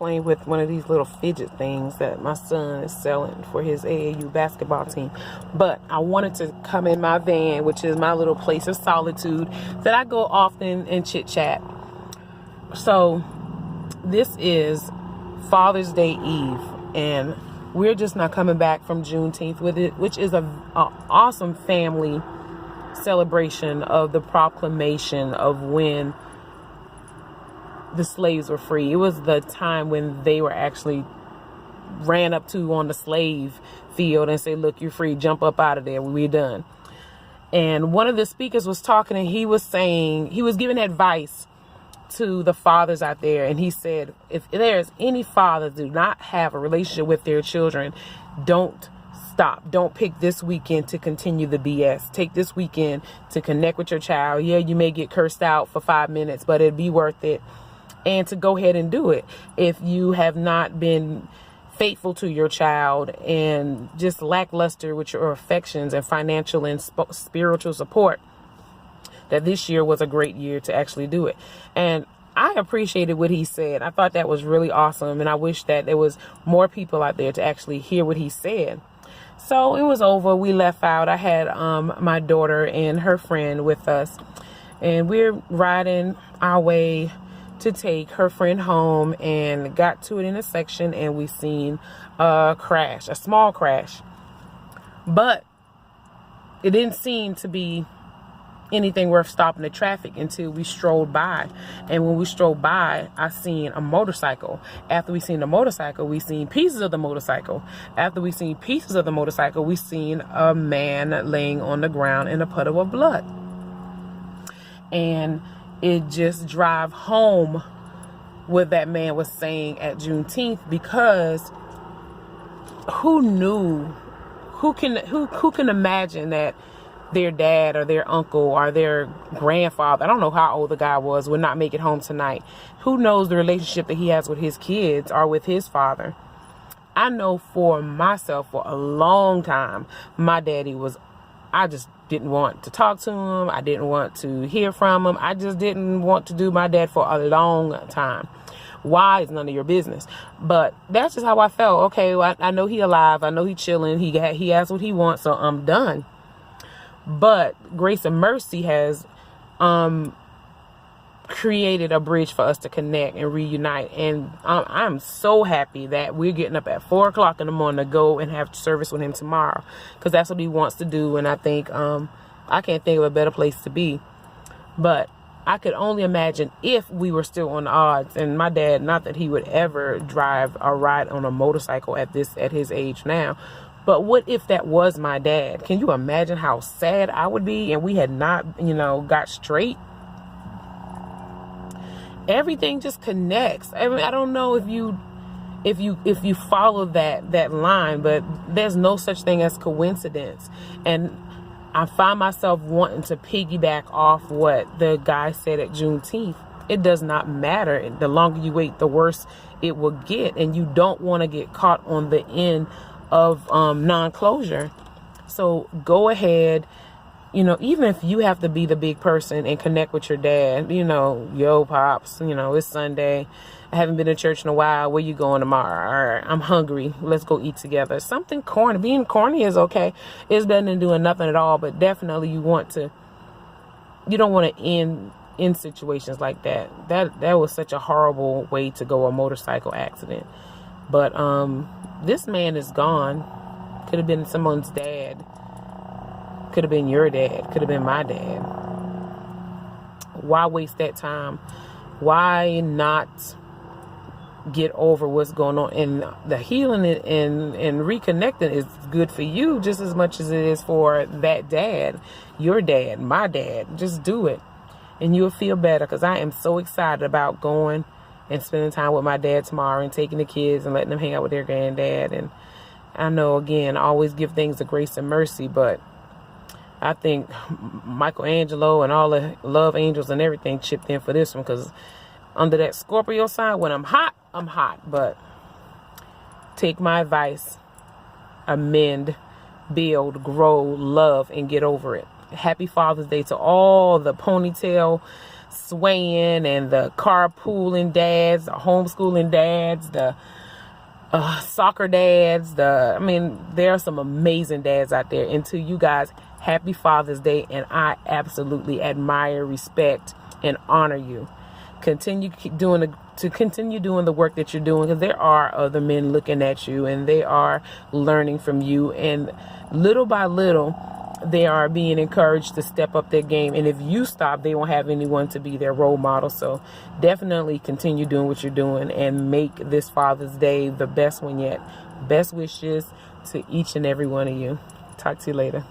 playing with one of these little fidget things that my son is selling for his AAU basketball team. But I wanted to come in my van, which is my little place of solitude that I go often and chit chat. So this is Father's Day Eve, and we're just not coming back from Juneteenth with it, which is a awesome family celebration of the proclamation of when the slaves were free. It was the time when they were actually ran up to on the slave field and say, look, you're free, jump up out of there, we're done. And one of the speakers was talking, and he was saying, he was giving advice to the fathers out there. And he said, if there's any fathers do not have a relationship with their children, don't stop. Don't pick this weekend to continue the BS. Take this weekend to connect with your child. Yeah, you may get cursed out for 5 minutes, but it'd be worth it. And to go ahead and do it. If you have not been faithful to your child and just lackluster with your affections and financial and spiritual support, that this year was a great year to actually do it. And I appreciated what he said. I thought that was really awesome. And I wish that there was more people out there to actually hear what he said. So it was over. We left out. I had my daughter and her friend with us. And we're riding our way to take her friend home, and got to an intersection, and we seen a crash, a small crash. But it didn't seem to be anything worth stopping the traffic until we strolled by. And when we strolled by, I seen a motorcycle. After we seen the motorcycle, we seen pieces of the motorcycle. After we seen pieces of the motorcycle, we seen a man laying on the ground in a puddle of blood. And it just drive home what that man was saying at Juneteenth, because who knew, who can imagine that their dad or their uncle or their grandfather, I don't know how old the guy was, would not make it home tonight. Who knows the relationship that he has with his kids or with his father? I know for myself, for a long time, my daddy was, I just didn't want to talk to him. I didn't want to hear from him. I just didn't want to do my dad for a long time. Why is none of your business. But that's just how I felt. Okay, well, I know he alive. I know he chilling. He has what he wants, so I'm done. But Grace and Mercy has created a bridge for us to connect and reunite. And I'm so happy that we're getting up at 4 o'clock in the morning to go and have service with him tomorrow, because that's what he wants to do. And I think I can't think of a better place to be. But I could only imagine if we were still on the odds. And my dad, not that he would ever drive or ride on a motorcycle at his age now, but what if that was my dad? Can you imagine how sad I would be and we had not, got straight? Everything just connects. I mean, I don't know if you follow that line, but there's no such thing as coincidence. And I find myself wanting to piggyback off what the guy said at Juneteenth. It does not matter. The longer you wait, the worse it will get. And you don't want to get caught on the end of non-closure. So go ahead. Even if you have to be the big person and connect with your dad, yo, Pops, it's Sunday. I haven't been to church in a while. Where you going tomorrow? Or I'm hungry. Let's go eat together. Something corny. Being corny is okay. It's better than doing nothing at all. But definitely you don't want to end situations like that. That was such a horrible way to go, a motorcycle accident. But this man is gone. Could have been someone's dad. Could have been your dad. Could have been my dad. Why waste that time? Why not get over what's going on? And the healing and reconnecting is good for you just as much as it is for that dad, your dad, my dad. Just do it and you'll feel better, because I am so excited about going and spending time with my dad tomorrow and taking the kids and letting them hang out with their granddad. And I know, again, I always give things to Grace and Mercy, but I think Michelangelo and all the love angels and everything chipped in for this one, because under that Scorpio sign, when I'm hot, I'm hot. But take my advice, amend, build, grow, love, and get over it. Happy Father's Day to all the ponytail swaying and the carpooling dads, the homeschooling dads, the soccer dads. There are some amazing dads out there. And to you guys, happy Father's Day. And I absolutely admire, respect, and honor you. Continue doing the work that you're doing, because there are other men looking at you and they are learning from you. And little by little, they are being encouraged to step up their game. And if you stop, they won't have anyone to be their role model. So definitely continue doing what you're doing and make this Father's Day the best one yet. Best wishes to each and every one of you. Talk to you later.